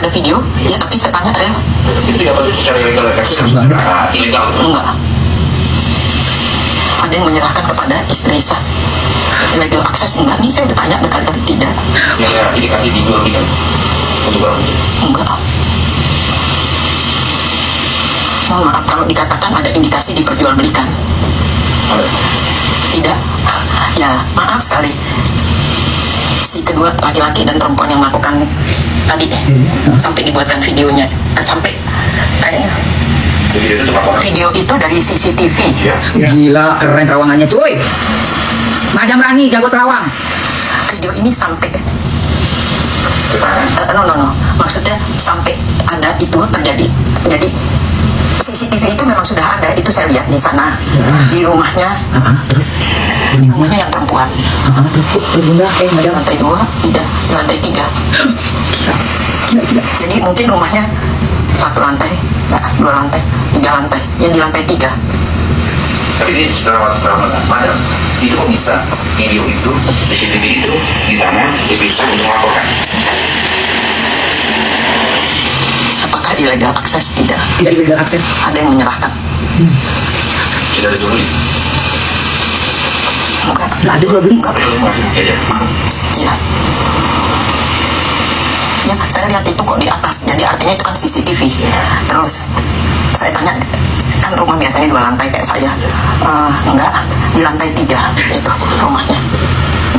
ada video, ya tapi saya tanya ada. Itu ya berarti secara ilegal ilegal? Enggak. Ada yang menyerahkan kepada istri saya. Illegal akses enggak? Nih saya udah tanya berkali-kali tidak. Ya, indikasi dijual belikan untuk barang itu? Enggak. Mohon maaf kalau dikatakan ada indikasi diperjualbelikan. Ada. Tidak. Ya maaf sekali. Si kedua laki-laki dan perempuan yang melakukan tadi sampai dibuatkan videonya, sampai kayaknya Video itu tempat orang. video itu dari CCTV. Ya. Gila, keren terawangannya cuy. Madam Rani jago terawang. Video ini sampai Ketangan. no. Maksudnya sampai ada itu terjadi. Jadi CCTV itu memang sudah ada. Itu saya lihat di sana di rumahnya. Terus Di rumahnya yang perempuan. terus bunda, madam. Lantai 2, tidak di lantai 3. Jadi mungkin rumahnya 1 lantai, 2 lantai, 3 lantai. Yang di lantai 3. Tapi ini setelah madam, itu kok bisa video itu, CCTV itu di tangan diperiksa untuk melaporkan? Apakah ilegal akses? Tidak. Tidak ilegal akses. Ada yang menyerahkan. Tidak ada jual beli. Enggak. Nggak ada jual beli. Enggak. Ada masih aja. Iya. Ya, saya lihat itu kok di atas. Jadi artinya itu kan CCTV. Terus saya tanya, kan rumah biasanya 2 lantai kayak saya. Enggak, di lantai 3 itu rumahnya.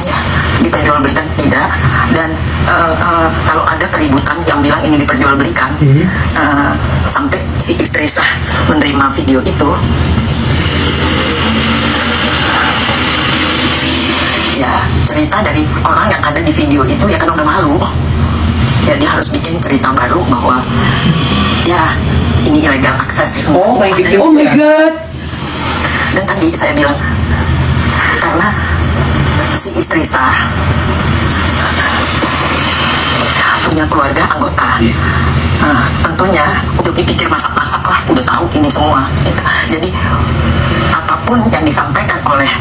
Ya, diperjualbelikan tidak. Dan kalau ada keributan yang bilang ini diperjualbelikan, sampai si istri sah menerima video itu, ya cerita dari orang yang ada di video itu ya kan udah malu. Ya dia harus bikin cerita baru bahwa ya ini ilegal akses. Oh my god. Dan tadi saya bilang karena si istri sah punya keluarga anggota. Tentunya udah dipikir masak-masak lah, udah tahu ini semua gitu. Jadi apapun yang disampaikan oleh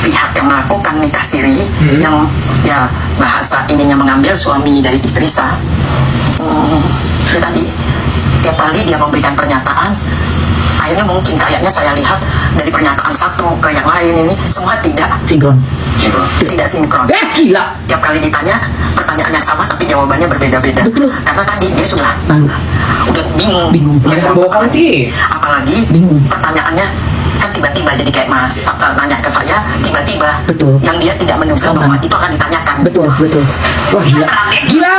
pihak yang melakukan nikah siri, yang ya bahasa ininya mengambil suami dari istri sah, ya tadi tiap kali dia memberikan pernyataan, akhirnya mungkin kayaknya saya lihat dari pernyataan satu ke yang lain ini semua tidak Sinkron. sinkron. Gila. Tiap kali ditanya pertanyaan yang sama tapi jawabannya berbeda-beda. Betul. Karena tadi dia sudah udah bingung. Mereka bokal sih. Apalagi Bingung. pertanyaannya kan tiba-tiba jadi kayak Mas nanya ke saya tiba-tiba. Betul. Yang dia tidak menduga bahwa itu akan ditanyakan. Betul. Wah gila. Gila.